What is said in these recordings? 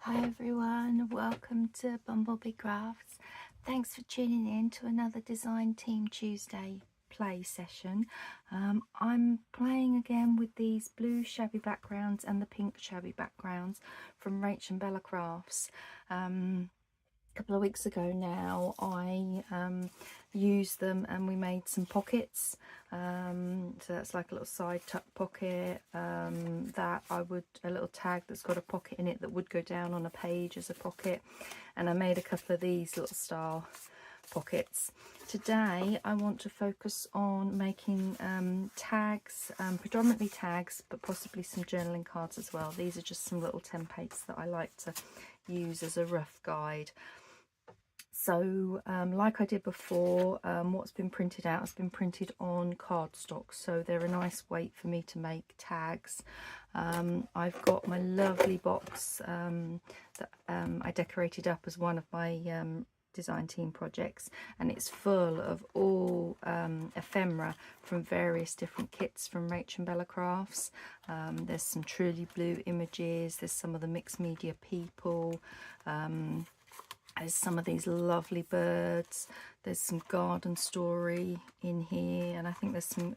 Hi everyone, welcome to BumblebeeCrafts. Thanks for tuning in to another Design Team Tuesday play session. I'm playing again with these blue shabby backgrounds and the pink shabby backgrounds from Rach and Bella Crafts. A couple of weeks ago now I used them and we made some pockets, so that's like a little side tuck pocket, that a little tag that's got a pocket in it that would go down on a page as a pocket, and I made a couple of these little style pockets. Today I want to focus on making tags, predominantly tags, but possibly some journaling cards as well. These are just some little templates that I like to use as a rough guide. So like I did before, what's been printed out has been printed on cardstock, so they're a nice weight for me to make tags. I've got my lovely box that I decorated up as one of my design team projects, and it's full of all ephemera from various different kits from Rach and Bella Crafts. There's some truly blue images, there's some of the mixed media people, there's some of these lovely birds, there's some garden story in here, and I think there's some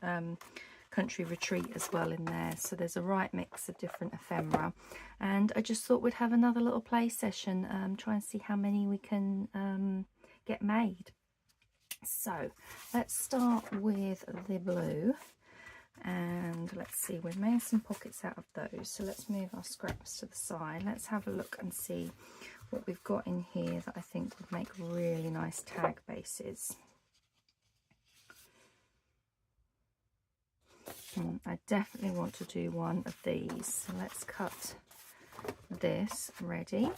country retreat as well in there. So there's a right mix of different ephemera, and I just thought we'd have another little play session, try and see how many we can get made. So let's start with the blue, and let's see, we've made some pockets out of those, so let's move our scraps to the side. Let's have a look and see what we've got in here that I think would make really nice tag bases. I definitely want to do one of these, so let's cut this ready.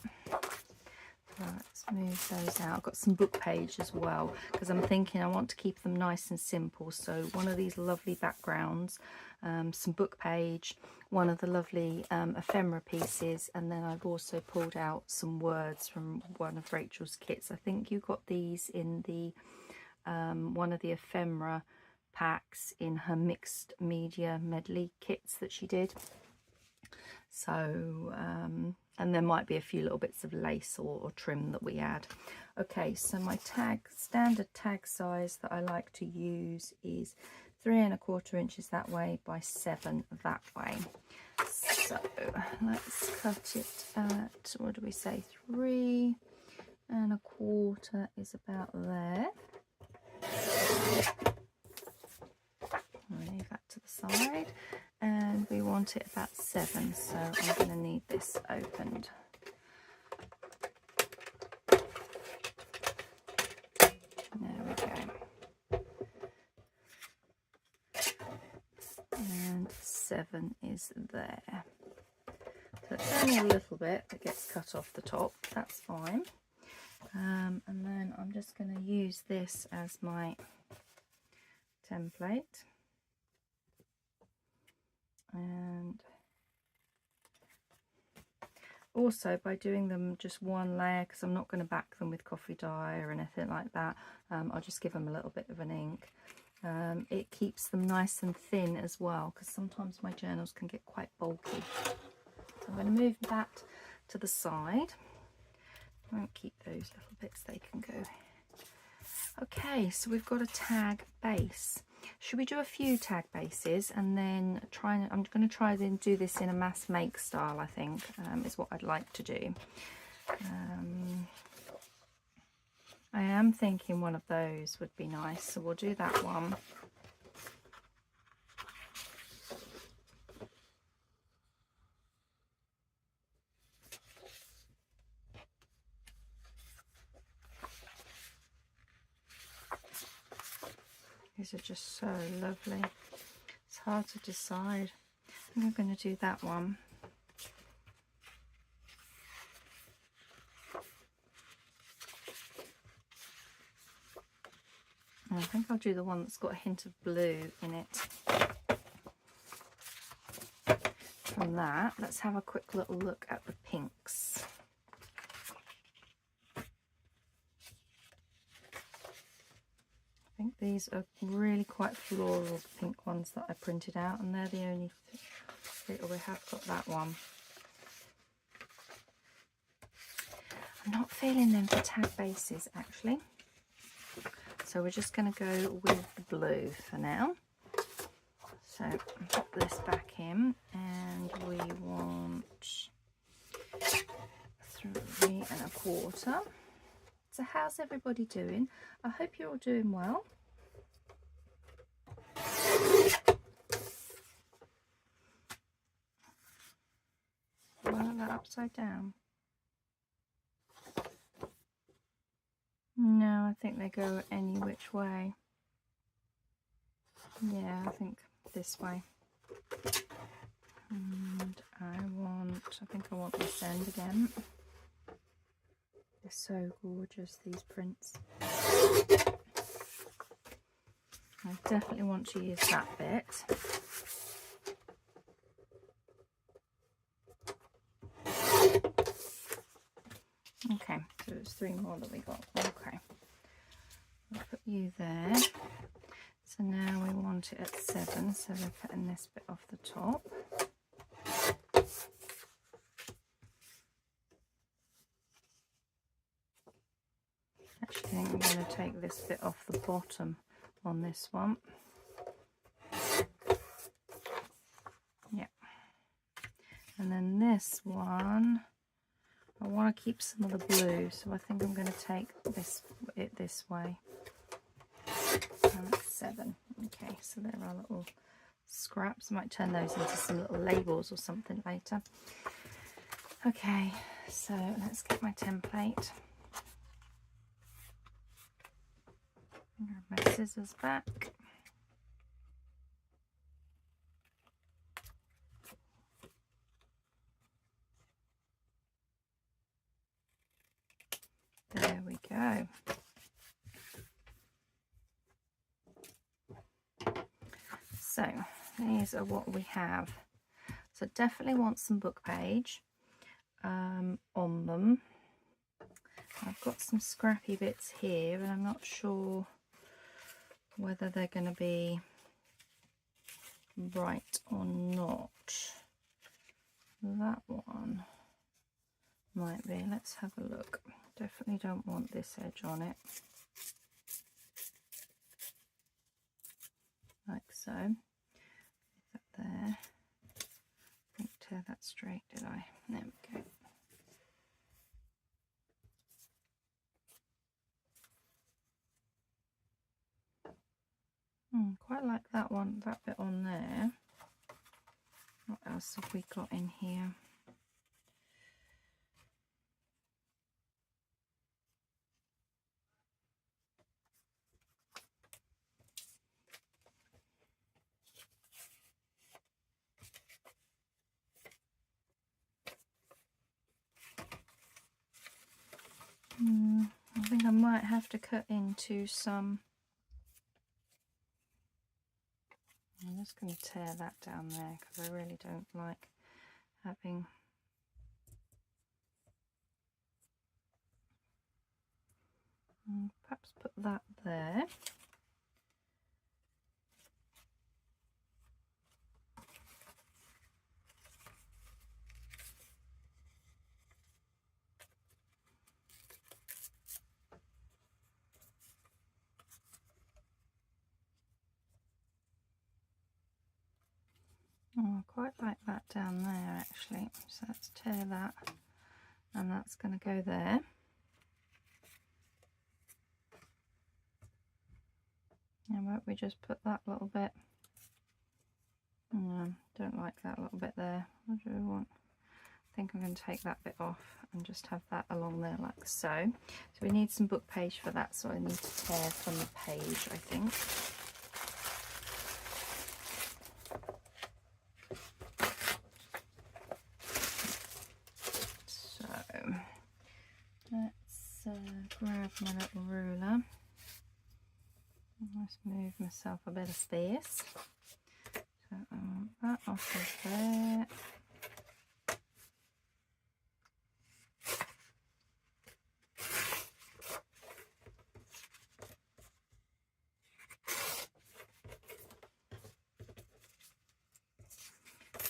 Let's move those out. I've got some book page as well, because I'm thinking I want to keep them nice and simple. So one of these lovely backgrounds, some book page, one of the lovely ephemera pieces, and then I've also pulled out some words from one of Rachel's kits. I think you got these in the one of the ephemera packs in her mixed media medley kits that she did. So and there might be a few little bits of lace or trim that we add. Okay, so my standard tag size that I like to use is 3 1/4 inches that way by 7 that way. So let's cut it at, what do we say, 3 1/4 is about there. I'll leave that to the side, and we want it about 7, so I'm going to need this opened. There we go. And 7 is there. So it's only a little bit that gets cut off the top, that's fine. And then I'm just going to use this as my template. And also, by doing them just one layer, because I'm not going to back them with coffee dye or anything like that, I'll just give them a little bit of an ink. It keeps them nice and thin as well, because sometimes my journals can get quite bulky. So I'm going to move that to the side. I won't keep those little bits, they can go. Okay, so we've got a tag base. Should we do a few tag bases and then I'm going to try and do this in a mass make style, I think, is what I'd like to do. I am thinking one of those would be nice, so we'll do that one. These are just so lovely. It's hard to decide. I think I'm going to do that one. I think I'll do the one that's got a hint of blue in it. From that, let's have a quick little look at the pinks. I think these are really quite floral pink ones that I printed out, and they're the only three. Oh, we have got that one. I'm not feeling them for tag bases actually. So we're just going to go with the blue for now. So pop this back in, and we want 3 1/4. So how's everybody doing? I hope you're all doing well. Well, that upside down. No, I think they go any which way. Yeah, I think this way. And I think I want this end again. They're so gorgeous, these prints. I definitely want to use that bit. Okay, so it's 3 more that we got. Okay, I'll put you there. So now we want it at 7, so we're cutting this bit off the top. Actually, I think I'm going to take this bit off the bottom on this one. Yeah. And then this one, I want to keep some of the blue, so I think I'm going to take it this way. And that's 7. Okay, so there are little scraps. I might turn those into some little labels or something later. Okay, so let's get my template. Grab my scissors back. There we go. So these are what we have. So definitely want some book page on them. I've got some scrappy bits here, and I'm not sure whether they're going to be right or not. That one might be. Let's have a look. Definitely don't want this edge on it. Like so. Is that there? I think tear that straight, did I? There we go. Quite like that one, that bit on there. What else have we got in here? I think I might have to cut into some. I'm just going to tear that down there because I really don't like having perhaps put that there. I quite like that down there actually, so let's tear that, and that's going to go there. And won't we just put that little bit? No, don't like that little bit there. What do we want? I think I'm going to take that bit off and just have that along there like so. So we need some book page for that, so I need to tear from the page, I think. Grab my little ruler. Let's move myself a bit of space. So I want that off of there.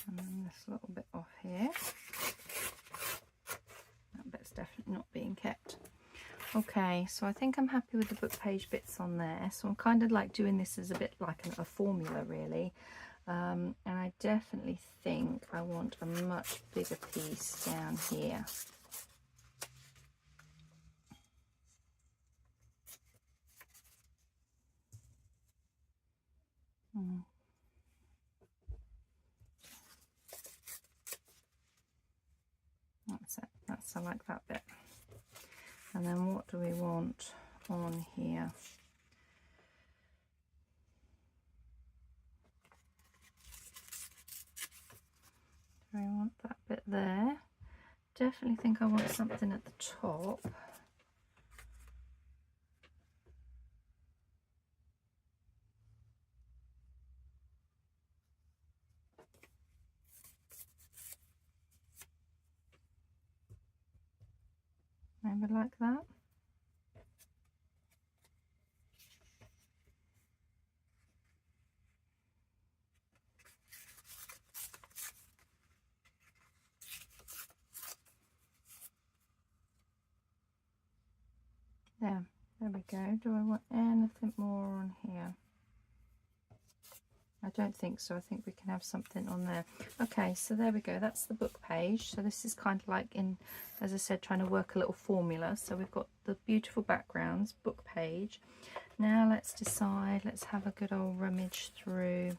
And then this little bit off here. That bit's definitely not being kept. Okay, so I think I'm happy with the book page bits on there. So I'm kind of like doing this as a bit like a formula really. And I definitely think I want a much bigger piece down here. That's it. I like that bit. And then what do we want on here? Do we want that bit there? Definitely think I want something at the top. Maybe like that. There we go. Do I want anything more on here? I don't think so. I think we can have something on there. Okay, so there we go. That's the book page. So this is kind of like as I said, trying to work a little formula. So we've got the beautiful backgrounds, book page. Now let's decide. Let's have a good old rummage through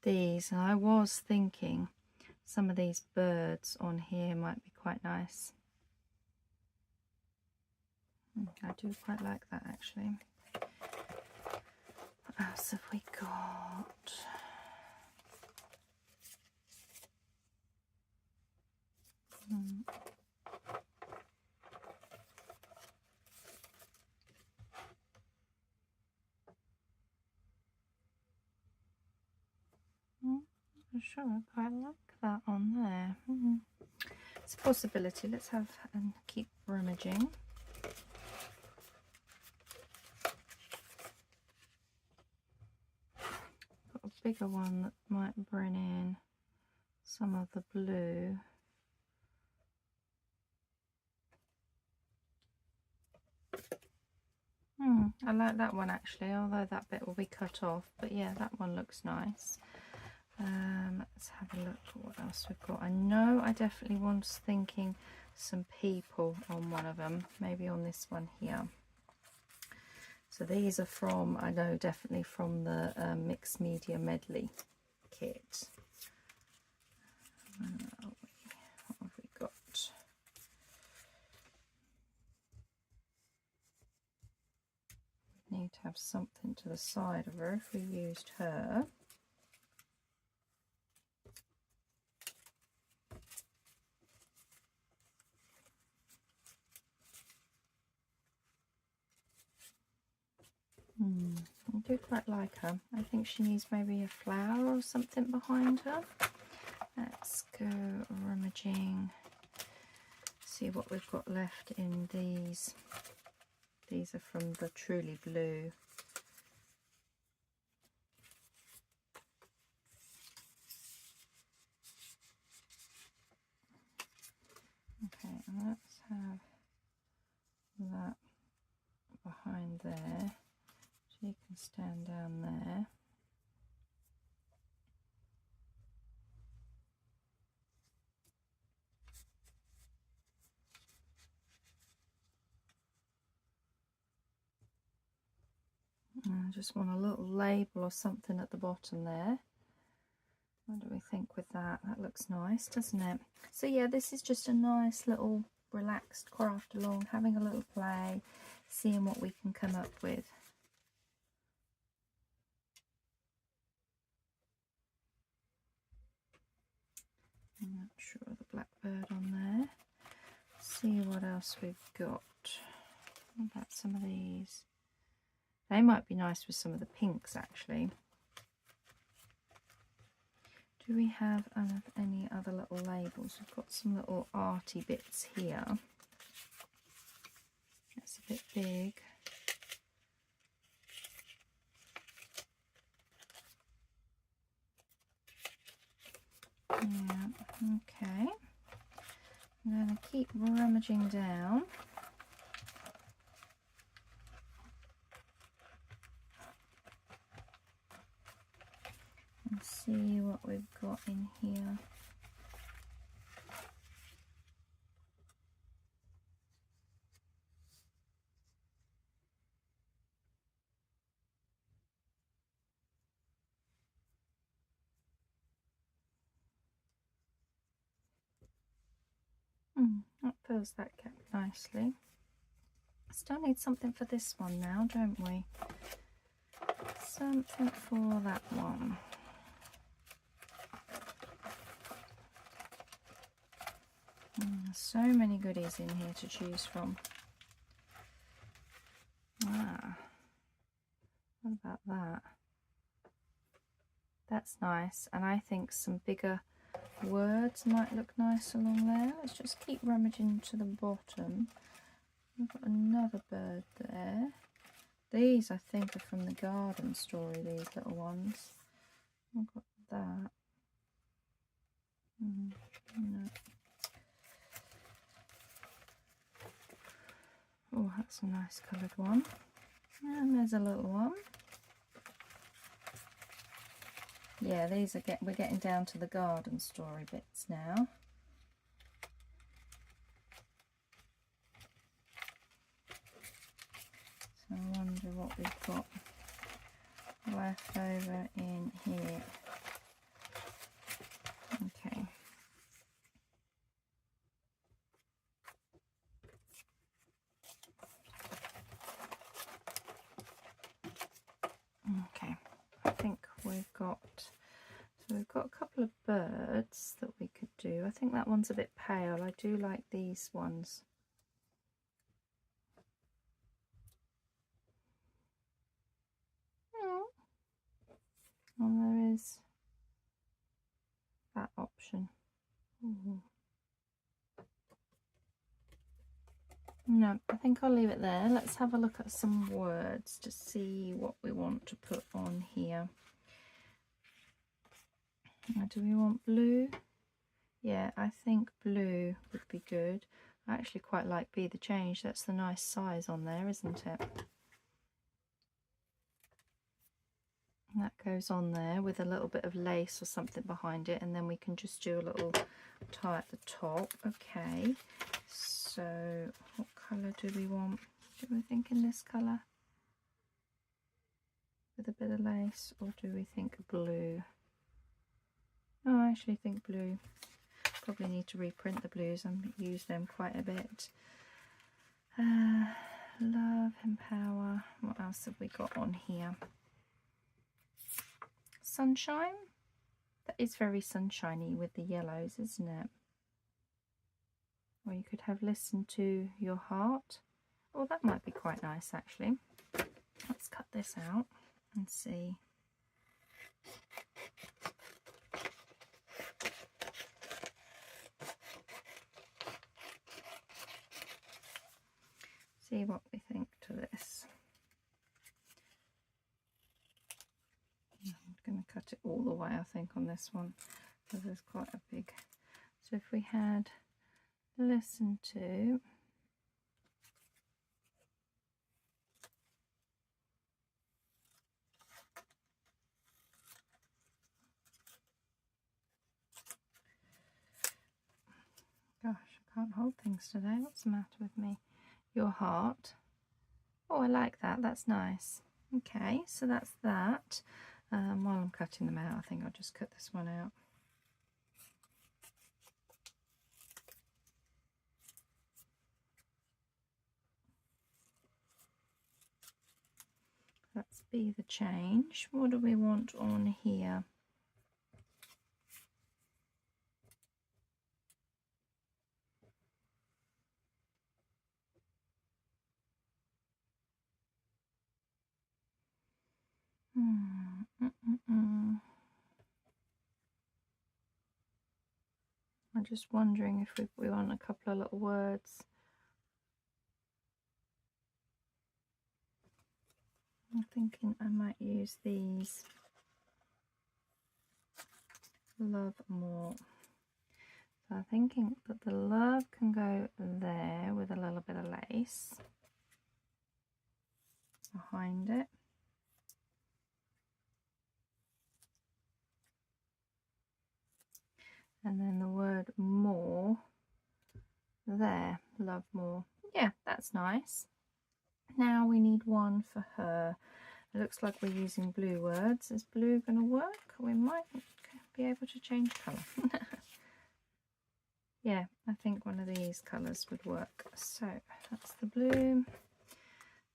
these. And I was thinking some of these birds on here might be quite nice. I do quite like that actually. What else have we got? I'm sure I quite like that on there. It's a possibility. Let's have and keep rummaging. Got a bigger one that might bring in some of the blue. I like that one actually, although that bit will be cut off. But yeah, that one looks nice. Let's have a look at what else we've got. I know I definitely was thinking some people on one of them, maybe on this one here. So these are from, I know definitely from the Mixed Media Medley kit. What have we got? We need to have something to the side of her if we used her. I do quite like her. I think she needs maybe a flower or something behind her. Let's go rummaging, see what we've got left in these. These are from the Truly Blue. Okay, and let's have that behind there. She can stand down there. I just want a little label or something at the bottom there. What do we think with that? That looks nice, doesn't it? So yeah, this is just a nice little relaxed craft along, having a little play, seeing what we can come up with. I'm not sure of the blackbird on there. See what else we've got. What about some of these? They might be nice with some of the pinks actually. Do we have any other little labels? We've got some little arty bits here. That's a bit big. Yeah, okay. I'm going to keep rummaging down. see what we've got in here. That fills that gap nicely. Still need something for this one now, don't we? Something for that one. So many goodies in here to choose from. What about that? That's nice, and I think some bigger words might look nice along there. Let's just keep rummaging to the bottom. We've got another bird there. These I think are from the garden story, these little ones. We've got that. No. Oh, that's a nice coloured one. And there's a little one. Yeah, these are we're getting down to the garden story bits now. So I wonder what we've got left over in here. Okay. Okay, I think we've got, so we've got a couple of birds that we could do. I think that one's a bit pale. I do like these ones. And there is that option. Ooh. No, I think I'll leave it there. Let's have a look at some words to see what we want to put on here. Now, do we want blue? Yeah, I think blue would be good. I actually quite like Be the Change. That's the nice size on there, isn't it? And that goes on there with a little bit of lace or something behind it, and then we can just do a little tie at the top. Okay, so what colour do we want? Do we think in this colour with a bit of lace, or do we think blue? Oh, I actually think blue. Probably need to reprint the blues and use them quite a bit. Love, empower. What else have we got on here? Sunshine. That is very sunshiny with the yellows, isn't it? Or you could have Listen to Your Heart. Oh, that might be quite nice actually. Let's cut this out and see. See what we think to this. I'm going to cut it all the way, I think, on this one, because there's quite a big. So if we had Listen to, gosh, I can't hold things today. What's the matter with me? Your Heart. Oh, I like that. That's nice. Okay, so that's that. While I'm cutting them out, I think I'll just cut this one out. Let's Be the Change. What do we want on here? I'm just wondering if we want a couple of little words. I'm thinking I might use these. Love more. So I'm thinking that the love can go there with a little bit of lace behind it. and then the word more there, love more. Yeah, that's nice. Now we need one for her. It looks like we're using blue words. Is blue going to work? We might be able to change colour. Yeah, I think one of these colours would work. So that's the blue.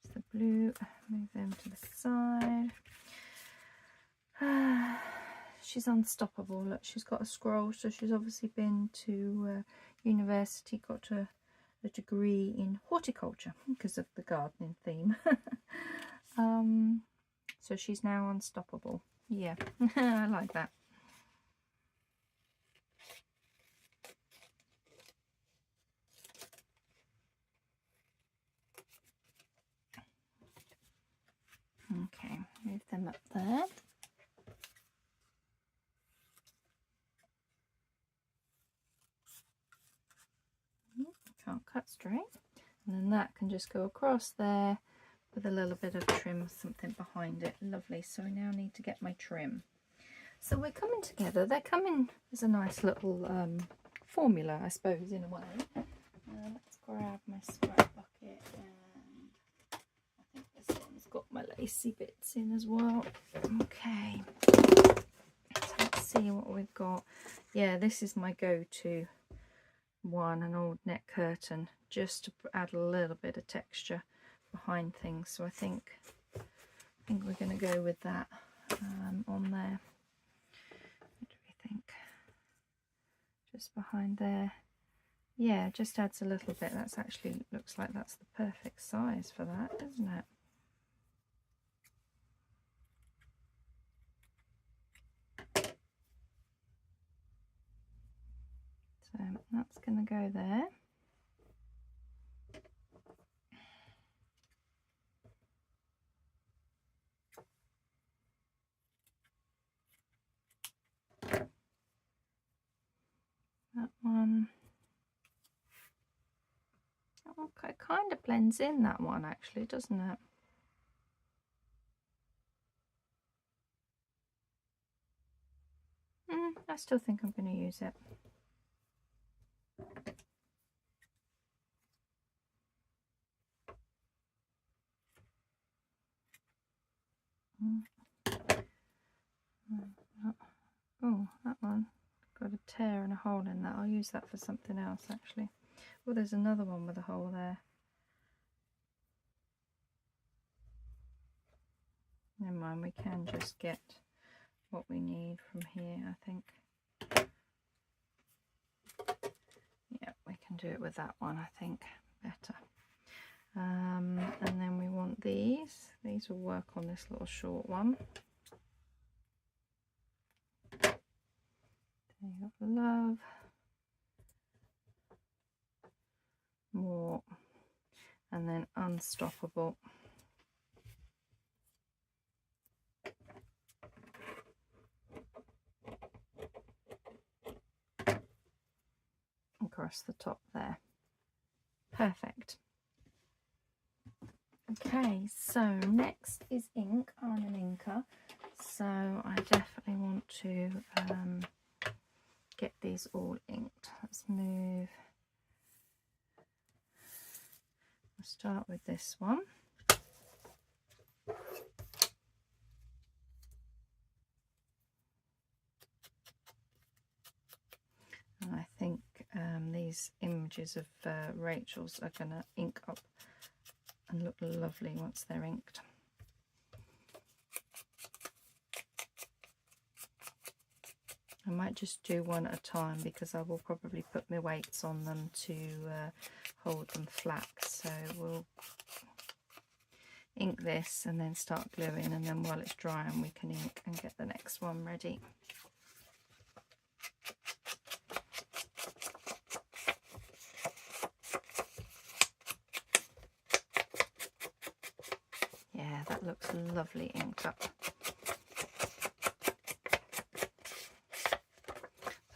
It's the blue. Move them to the side. She's unstoppable. Look, she's got a scroll, so she's obviously been to university, got a degree in horticulture because of the gardening theme. So she's now unstoppable. Yeah, I like that. Okay, move them up there. Can't cut straight. And then that can just go across there with a little bit of trim, something behind it. Lovely. So I now need to get my trim. So we're coming together. They're coming as a nice little formula, I suppose, in a way. Let's grab my scrap bucket, and I think this one's got my lacy bits in as well. Okay. So let's see what we've got. Yeah, this is my go-to one, an old net curtain, just to add a little bit of texture behind things. So I think we're going to go with that on there. What do we think? Just behind there. Yeah, just adds a little bit. That's actually, looks like that's the perfect size for that, isn't it? So that's going to go there. That one. Okay, kind of blends in, that one, actually, doesn't it? I still think I'm going to use it. Oh, that one got a tear and a hole in that. I'll use that for something else, actually. Oh, there's another one with a hole there. Never mind, we can just get what we need from here, I think. Yeah, we can do it with that one, I think, better. And then we want these. These will work on this little short one. There you go, love. More. And then unstoppable. Across the top there. Perfect. Okay, so next is ink. I'm an inker, so I definitely want to get these all inked. Let's move. We'll start with this one. And I think these images of Rachel's are going to ink up and look lovely once they're inked. I might just do one at a time because I will probably put my weights on them to hold them flat. So we'll ink this and then start gluing, and then while it's drying we can ink and get the next one ready. Yeah, that looks lovely inked up. So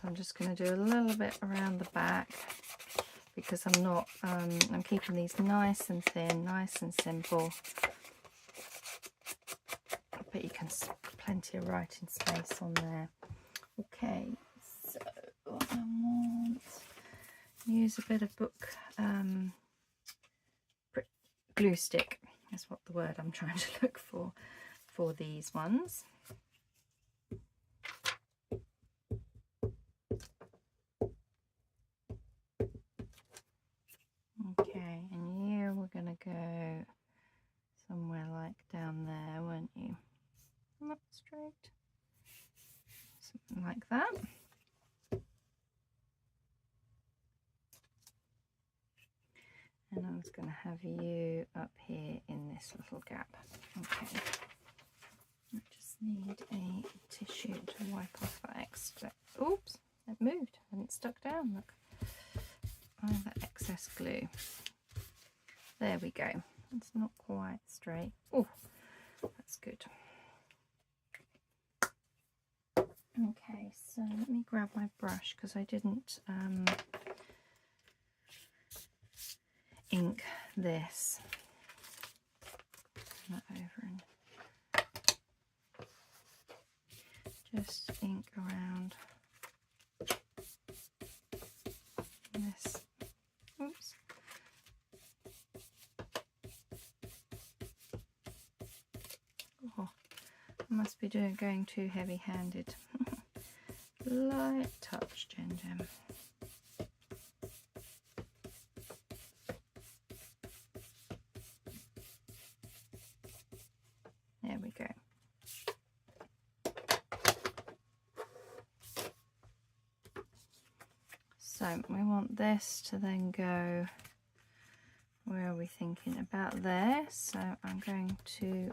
I'm just going to do a little bit around the back because I'm not, I'm keeping these nice and thin, nice and simple. But you can plenty of writing space on there. Okay, so use a bit of book glue stick. That's what the word I'm trying to look for these ones. Okay, and here we're going to go somewhere like down there, weren't you? Come up straight. Something like that. And I was going to have you up here in this little gap. Okay. I just need a tissue to wipe off that extra. Oops, it moved and it stuck down. Look. Oh, that excess glue. There we go. It's not quite straight. Oh, that's good. Okay, so let me grab my brush because I didn't ink this. Turn that over and just ink around this. Oops. Oh, I must be going too heavy-handed. Light touch, Jen Jem. There we go. So we want this to then go, where are we thinking? About there. So I'm going to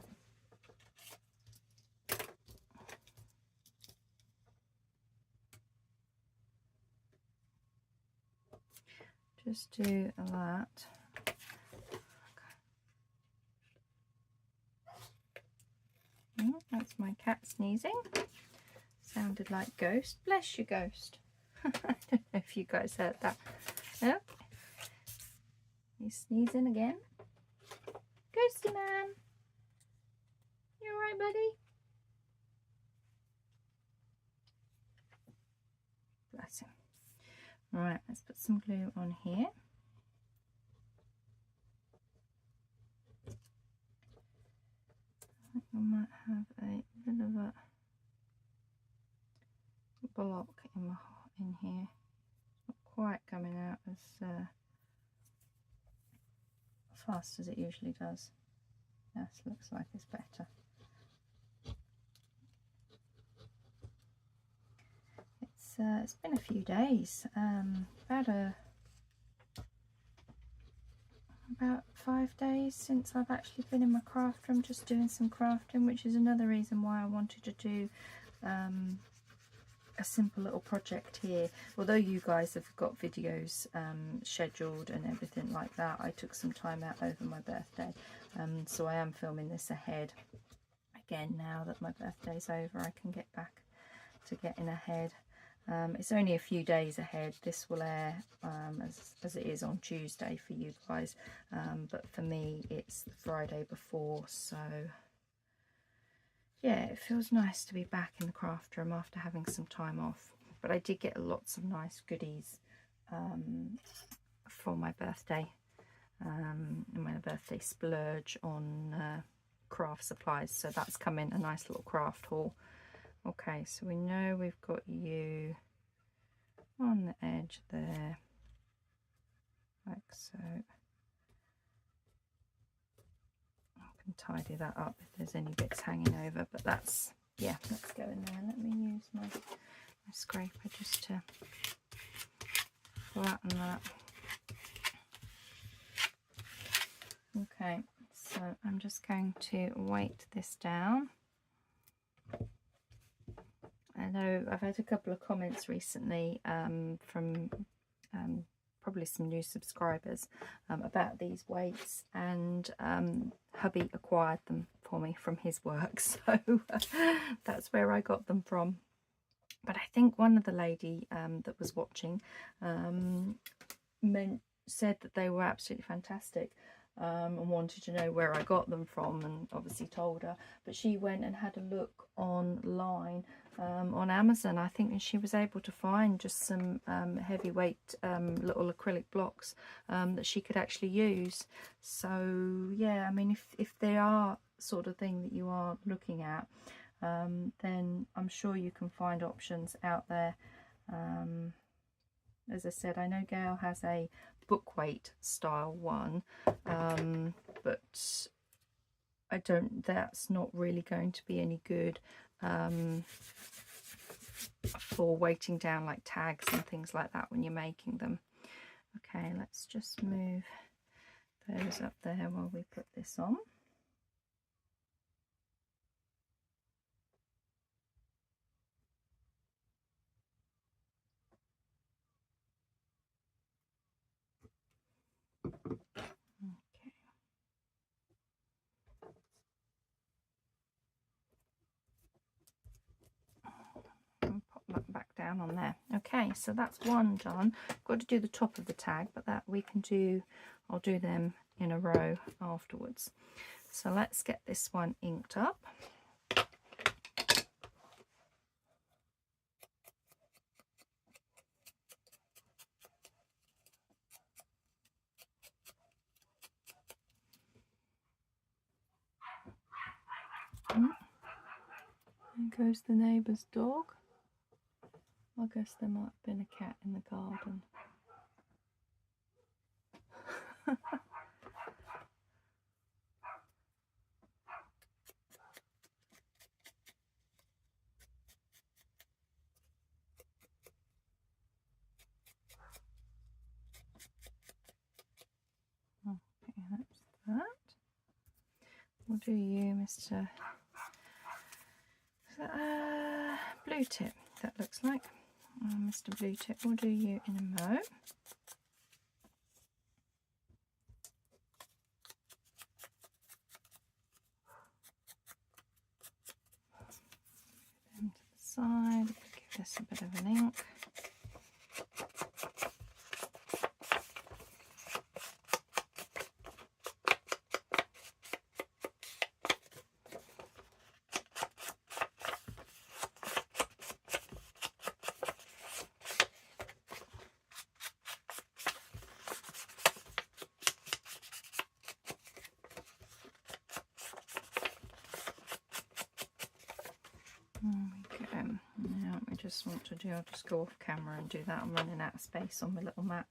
just do that. Oh, that's my cat sneezing. Sounded like Ghost. Bless you, Ghost. I don't know if you guys heard that. Nope. He's sneezing again. Ghosty man. You alright, buddy? Bless him. Right, let's put some glue on here. I think I might have a bit of a block in here. It's not quite coming out as fast as it usually does. Yes, looks like it's better. It's been a few days, about 5 days since I've actually been in my craft room just doing some crafting, which is another reason why I wanted to do a simple little project here. Although you guys have got videos scheduled and everything like that, I took some time out over my birthday, so I am filming this ahead. Again, now that my birthday's over, I can get back to getting ahead. It's only a few days ahead. This will air as it is on Tuesday for you guys, but for me it's the Friday before, so yeah, it feels nice to be back in the craft room after having some time off. But I did get lots of nice goodies for my birthday, my birthday splurge on craft supplies, so that's coming, a nice little craft haul. Okay, so we know we've got you on the edge there, like so. I can tidy that up if there's any bits hanging over, but that's, yeah, let's go in there. Let me use my scraper just to flatten that. Okay, so I'm just going to weight this down. I know I've had a couple of comments recently from probably some new subscribers about these weights, and hubby acquired them for me from his work, so that's where I got them from. But I think one of the lady that was watching said that they were absolutely fantastic, and wanted to know where I got them from, and obviously told her, but she went and had a look online on Amazon, I think, and she was able to find just some heavyweight little acrylic blocks that she could actually use. So yeah, I mean, if they are sort of thing that you are looking at, then I'm sure you can find options out there. As I said, I know Gail has a book weight style one, but that's not really going to be any good for weighting down like tags and things like that when you're making them. Okay, let's just move those up there while we put this on. Okay. And pop that back down on there. Okay, so that's one done. Got to do the top of the tag, but that we can do, I'll do them in a row afterwards. So let's get this one inked up. There goes the neighbour's dog. I guess there might have been a cat in the garden. Okay, that's that. We'll do you, Mr. Blue Tip, that looks like. Mr. Blue Tip, we'll do you in a mo. Them to the side, give this a bit of an ink. Now we just want to do, I'll just go off camera and do that. I'm running out of space on my little mat.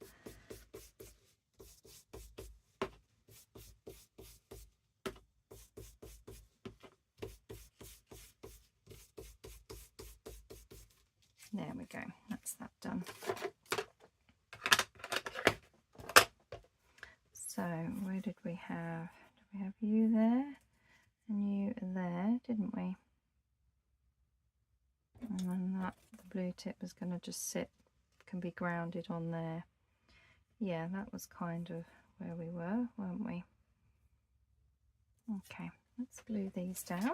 There we go, that's that done. So where did we have? Did we have you there and you there, didn't we? And then that, the blue tip is going to just sit, can be grounded on there. Yeah, that was kind of where we were, weren't we? Okay, let's glue these down.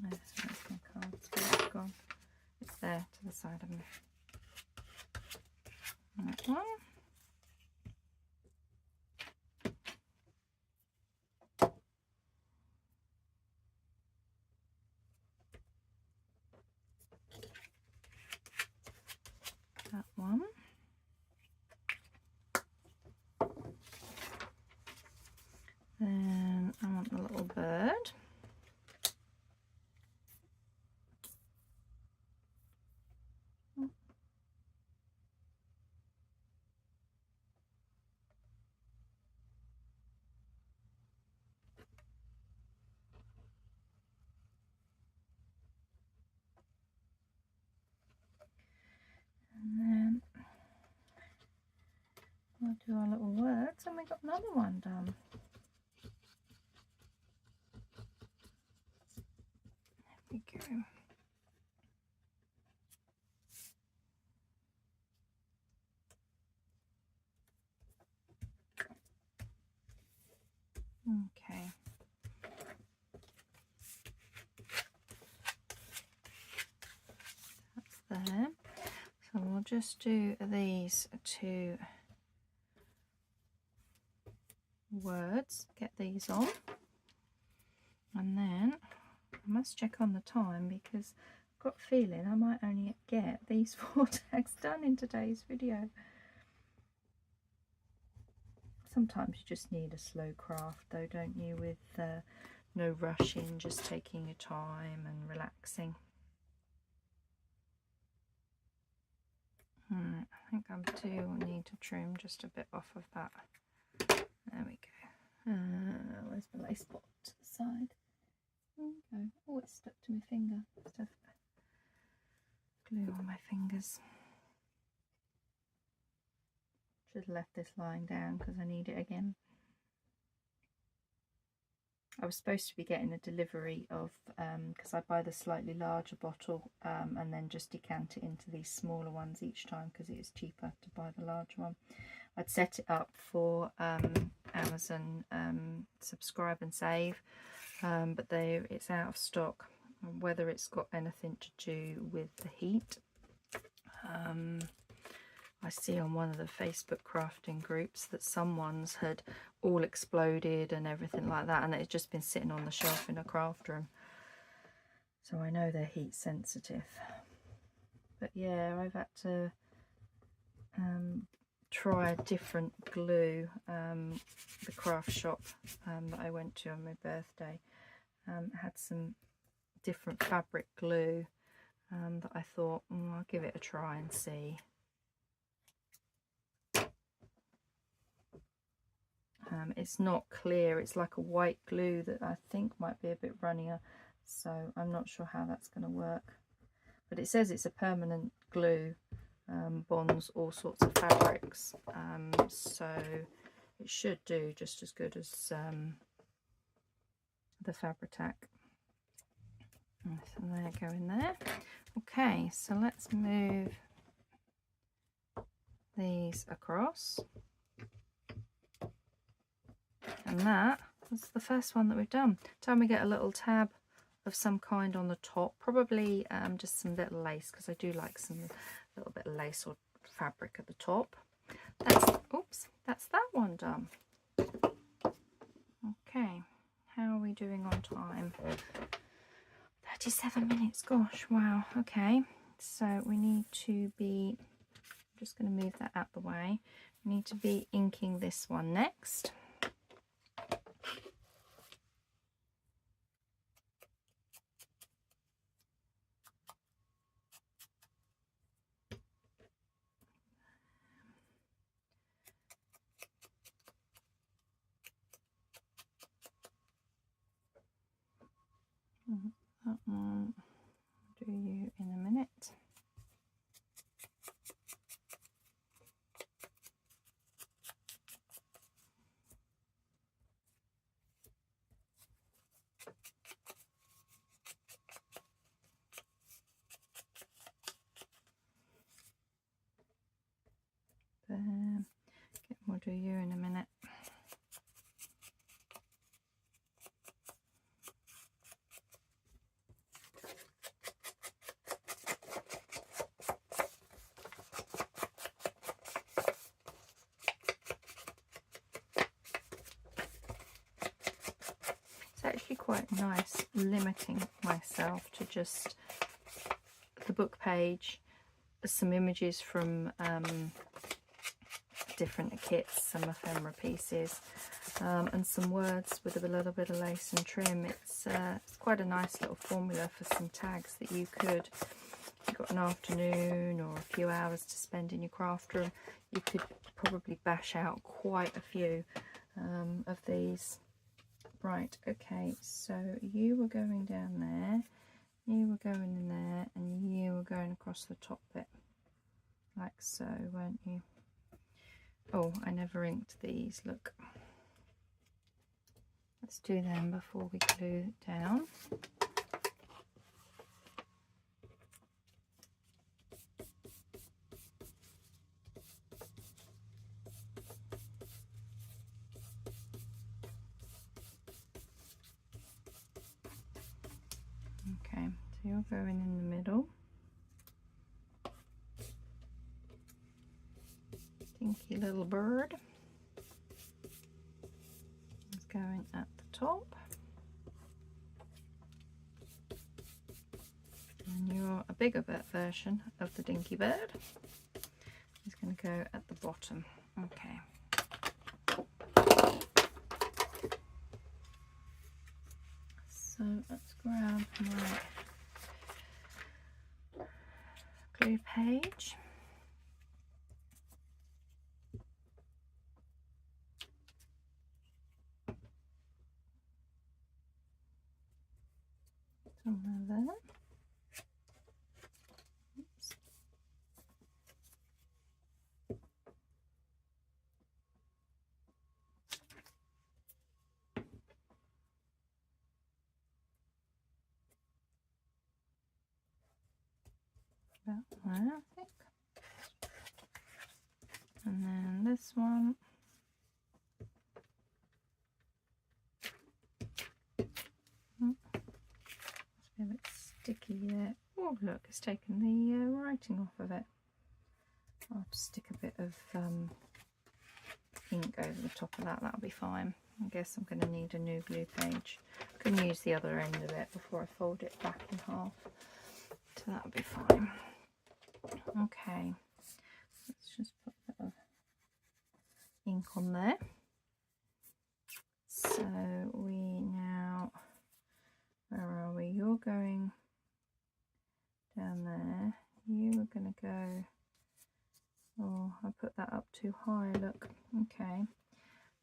Where's my cards gone? It's there to the side of me. That one. That one. Then I want the little bird. And then we'll do our little words, and we got another one done. There we go. Okay. there. So we'll just do these two words, get these on, and then I must check on the time because I've got a feeling I might only get these 4 tags done in today's video. Sometimes you just need a slow craft though, don't you, with no rushing, just taking your time and relaxing. I think I do need to trim just a bit off of that. There we go. Where's my lace spot to the side? There we go. Oh, it's stuck to my finger. Stuff glue on my fingers. Should have left this lying down because I need it again. I was supposed to be getting a delivery of, because I buy the slightly larger bottle and then just decant it into these smaller ones each time because it is cheaper to buy the large one. I'd set it up for Amazon subscribe and save, but it's out of stock. Whether it's got anything to do with the heat. I see on one of the Facebook crafting groups that some ones had all exploded and everything like that, and it's just been sitting on the shelf in a craft room. So I know they're heat sensitive. But yeah, I've had to try a different glue. The craft shop that I went to on my birthday had some different fabric glue that I thought, I'll give it a try and see. It's not clear, it's like a white glue that I think might be a bit runnier, so I'm not sure how that's going to work. But it says it's a permanent glue, bonds all sorts of fabrics, so it should do just as good as the Fabri-Tac. So there, go in there. Okay, so let's move these across. And that was the first one that we've done. Time we get a little tab of some kind on the top, probably just some little lace, because I do like some little bit of lace or fabric at the top. That's that one done. Okay, how are we doing on time? 37 minutes, gosh, wow. Okay, so we need to be, I'm just going to move that out the way. We need to be inking this one next. That one, I'll do you in a minute. There, we'll do you in a minute. It's actually quite nice limiting myself to just the book page, some images from different kits, some ephemera pieces, and some words with a little bit of lace and trim. It's quite a nice little formula for some tags that you could, if you've got an afternoon or a few hours to spend in your craft room, you could probably bash out quite a few of these. Right, okay, so you were going down there, you were going in there, and you were going across the top bit, like so, weren't you? Oh, I never inked these, look. Let's do them before we glue it down. Okay, so you're going in the middle. dinky little bird is going at the top. And a bigger version of the dinky bird is going to go at the bottom. Okay. So let's grab my glue page. Somewhere there. Oops. About there, I think. And then this one. Must be a bit sticky there. Oh look, it's taken the writing off of it. I'll stick a bit of ink over the top of that, that'll be fine. I guess I'm going to need a new glue page. I can use the other end of it before I fold it back in half, so that'll be fine. Okay, let's just put a bit of ink on there. So we now, where are we? You're going down there. You are going to go, oh, I put that up too high, look. Okay,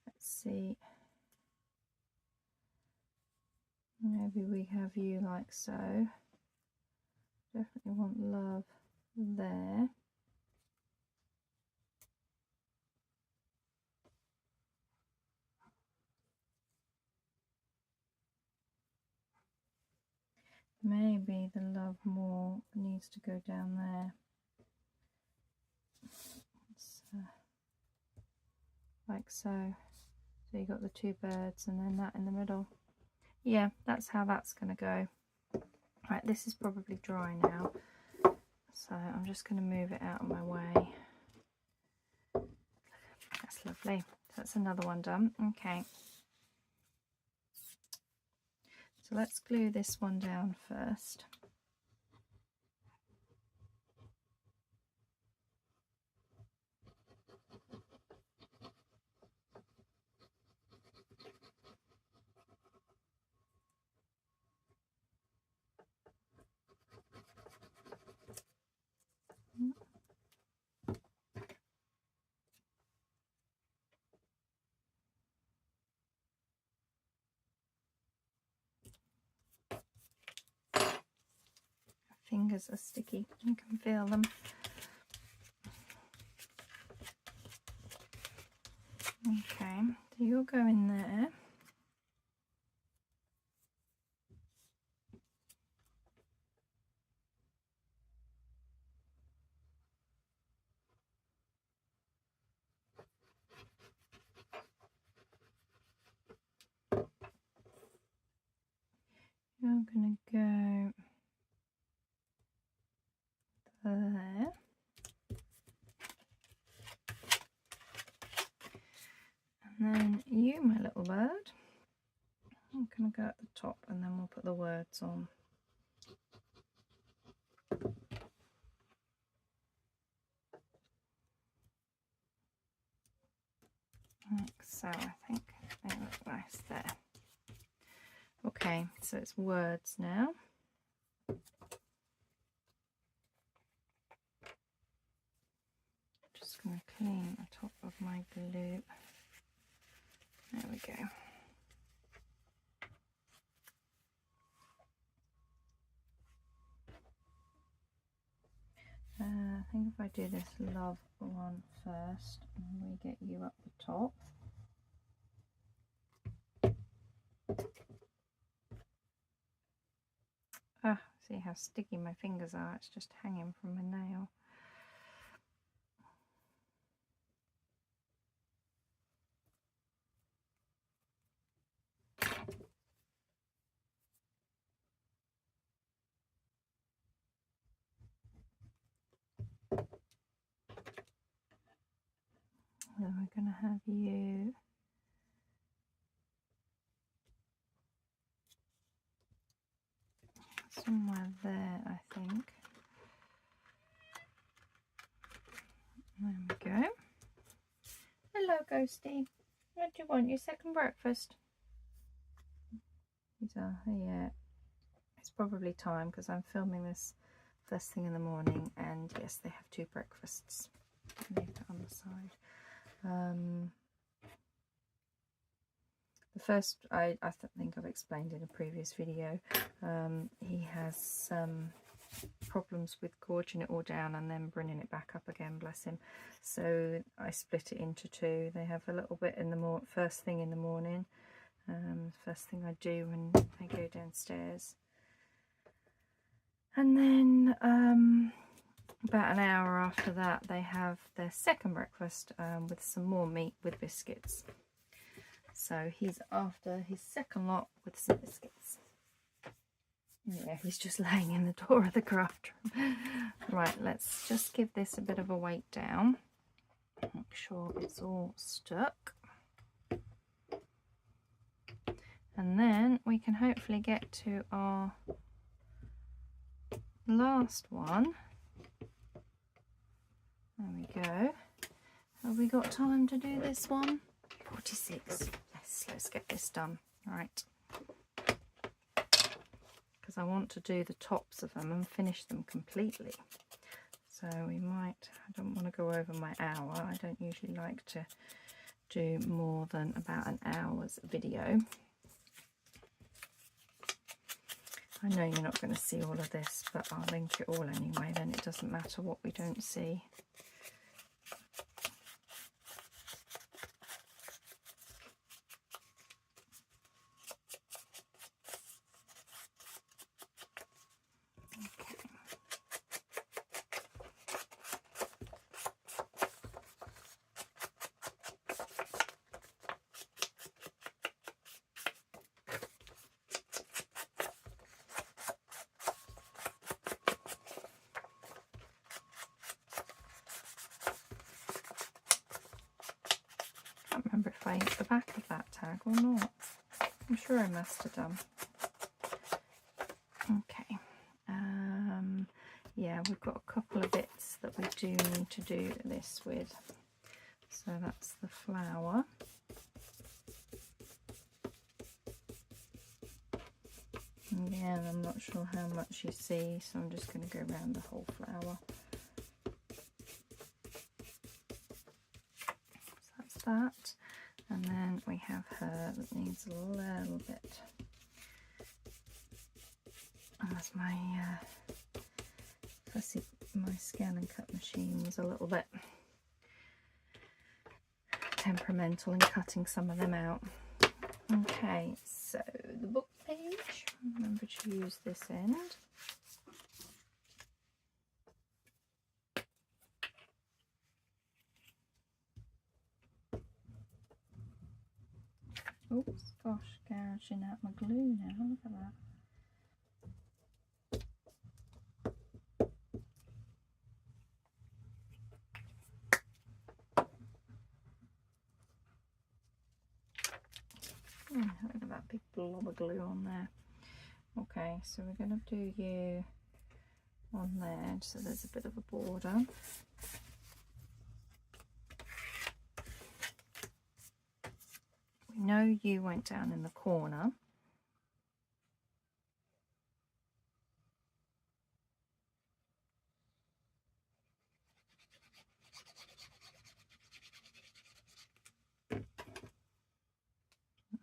let's see. Maybe we have you like so. Definitely want love there. Maybe the love more needs to go down there. Like so. So you got the two birds and then that in the middle. Yeah, that's how that's going to go. Right, this is probably dry now. So I'm just going to move it out of my way. That's lovely. That's another one done. Okay. So let's glue this one down first. Fingers are sticky, you can feel them. Okay, so you'll go in there. You're going to go there. And then you, my little bird, I'm going to go at the top and then we'll put the words on. Like so, I think they look nice there. Okay, so it's words now. Just going to clean the top of my glue. There we go. I think if I do this love one first, and we get you up the top. Ah, see how sticky my fingers are, it's just hanging from my nail. going to have you somewhere there, I think. There we go. Hello, Ghosty. What do you want? Your second breakfast? Yeah, it's probably time because I'm filming this first thing in the morning, and yes, they have 2 breakfasts. Leave that on the side. The first, I think I've explained in a previous video, he has some problems with gorging it all down and then bringing it back up again, bless him. So I split it into 2. They have a little bit in the first thing in the morning, first thing I do when I go downstairs, and then about an hour after that they have their second breakfast with some more meat with biscuits. So he's after his second lot with some biscuits. Yeah, he's just laying in the door of the craft room. Right, let's just give this a bit of a weight down. Make sure it's all stuck. And then we can hopefully get to our last one. There we go. Have we got time to do this one? 46. Yes, let's get this done. Right. Because I want to do the tops of them and finish them completely. So we might, I don't want to go over my hour. I don't usually like to do more than about an hour's video. I know you're not going to see all of this, but I'll link it all anyway, then it doesn't matter what we don't see. I can't remember if I hit the back of that tag or not. I'm sure I must have done. Okay. Yeah, we've got a couple of bits that we do need to do this with. So that's the flower. Again, I'm not sure how much you see, so I'm just going to go around the whole flower. So that's that. And then we have her that needs a little bit. As my scan and cut machine was a little bit temperamental in cutting some of them out. Okay, so the book page, remember to use this end. Oops, gosh, gouging out my glue now, look at that. Look at that big blob of glue on there. Okay, so we're going to do you on there, so there's a bit of a border. We know you went down in the corner.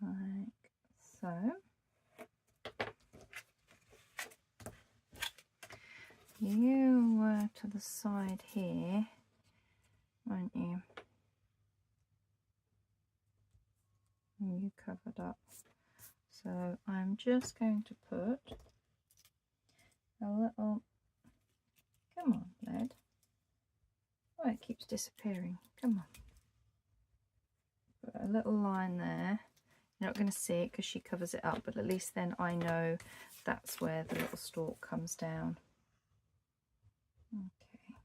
Like so. You were to the side here, weren't you? And you covered up. So I'm just going to put a little, come on, lead. Oh, it keeps disappearing. Come on. Put a little line there. You're not going to see it because she covers it up, but at least then I know that's where the little stalk comes down. Okay.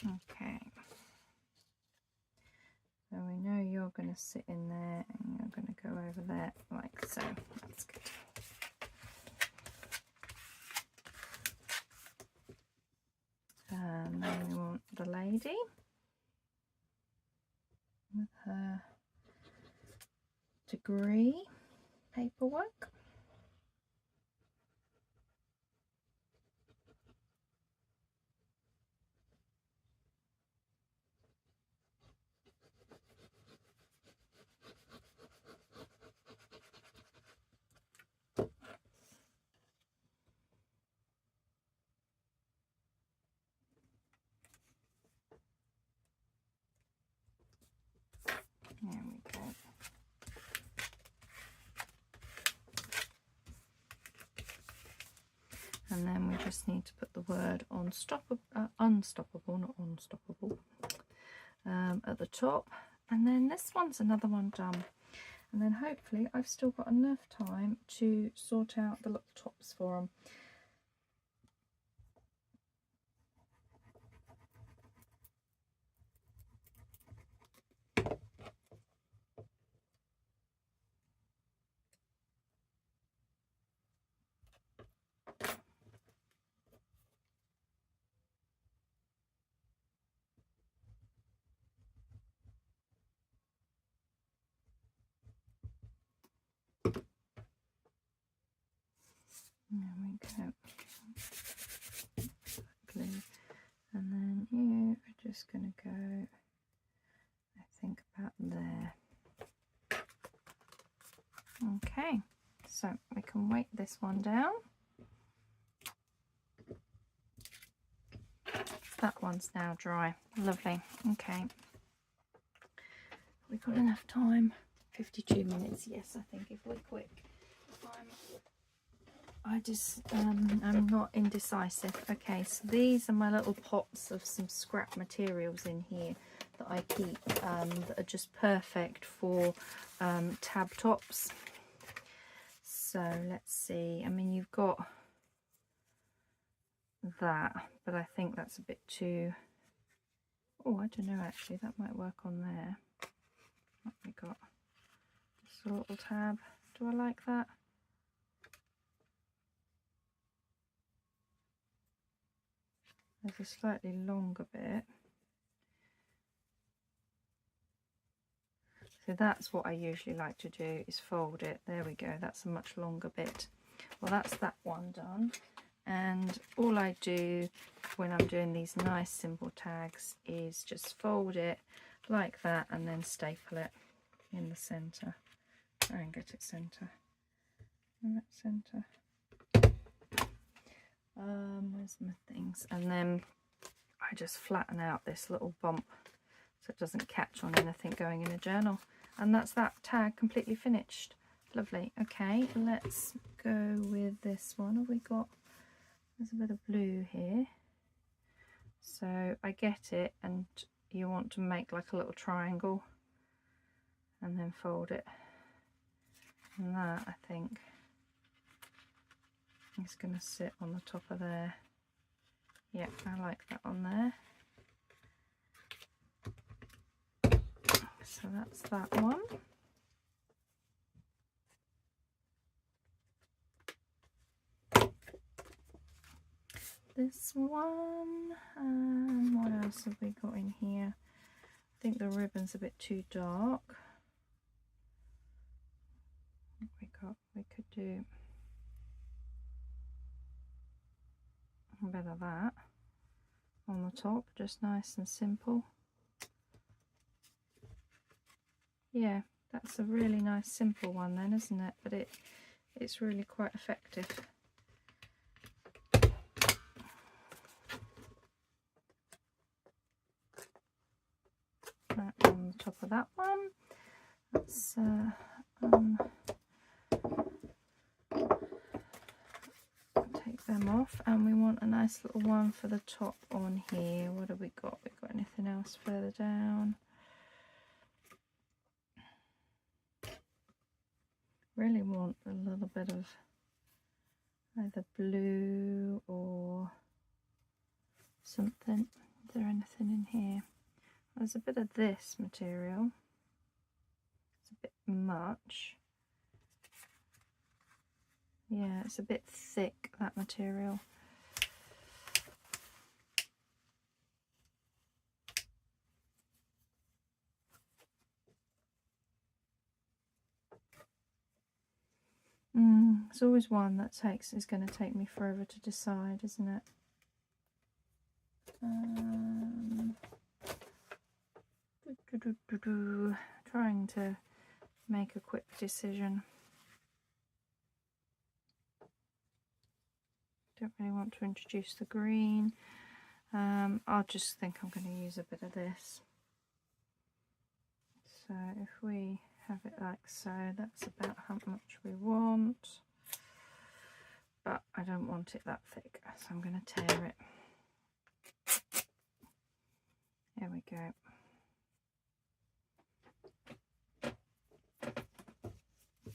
Okay. So we know you're going to sit in there and you're going to go over there like so. That's good. And then we want the lady with her degree paperwork. There we go. And then we just need to put the word unstoppable, not unstoppable, at the top. And then this one's another one done. And then hopefully I've still got enough time to sort out the little tops for them. There we go. Glue. And then you are just going to go, I think, about there. Okay, so we can weight this one down. That one's now dry. Lovely. Okay. We've got enough time. 52 minutes. Yes, I think if we're quick. I'm not indecisive. Okay, so these are my little pots of some scrap materials in here that I keep that are just perfect for tab tops. So let's see. I mean, you've got that, but I think that's a bit too... Oh, I don't know, actually. That might work on there. What have we got? Just a little tab. Do I like that? There's a slightly longer bit. So that's what I usually like to do, is fold it. There we go. That's a much longer bit. Well, that's that one done. And all I do when I'm doing these nice simple tags is just fold it like that and then staple it in the center. Try and get it center. In that center. Where's my things? And then I just flatten out this little bump so it doesn't catch on anything going in a journal. And that's that tag completely finished. Lovely. Okay, let's go with this one. Have we got... There's a bit of blue here. So I get it, and you want to make like a little triangle and then fold it. And that, I think, is going to sit on the top of there. Yep, I like that on there. So that's that one. This one, what else have we got in here? I think the ribbon's a bit too dark. We could do a bit of that on the top, just nice and simple. Yeah, that's a really nice simple one then, isn't it? But it's really quite effective. That on the top of that one. Let's take them off, and we want a nice little one for the top on here. What have we got? We've got anything else further down? Really want a little bit of either blue or something. Is there anything in here. There's a bit of this material. It's a bit much. Yeah, it's a bit thick, that material. It's always one that is going to take me forever to decide, isn't it? Trying to make a quick decision. Don't really want to introduce the green. I'll just think I'm going to use a bit of this. So if we have it like so, that's about how much we want. But I don't want it that thick, so I'm going to tear it. There we go.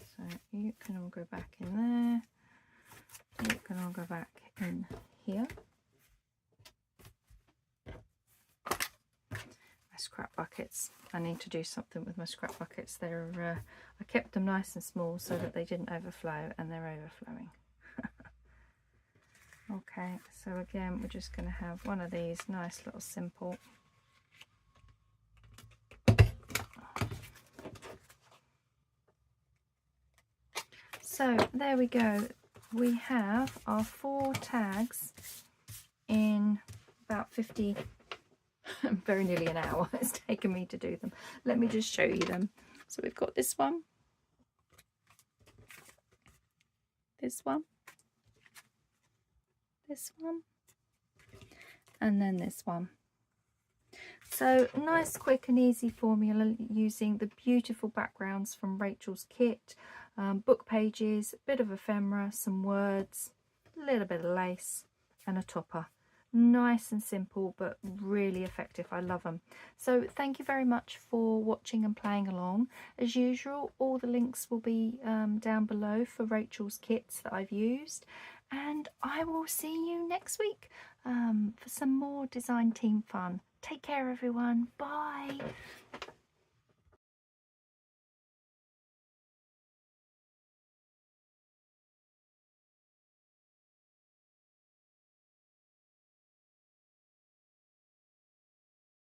So you can all go back in there. You can all go back in here. My scrap buckets. I need to do something with my scrap buckets. They're I kept them nice and small so that they didn't overflow, and they're overflowing. Okay, so again we're just going to have one of these nice little simple. So there we go. We have our 4 tags in about 50, very nearly an hour it's taken me to do them. Let me just show you them. So we've got this one, this one, this one, and then this one. So nice, quick and easy formula using the beautiful backgrounds from Rachel's kit, book pages, a bit of ephemera, some words, a little bit of lace and a topper. Nice and simple, but really effective. I love them. So thank you very much for watching and playing along. As usual, all the links will be down below for Rachel's kits that I've used, and I will see you next week for some more design team fun. Take care everyone. Bye.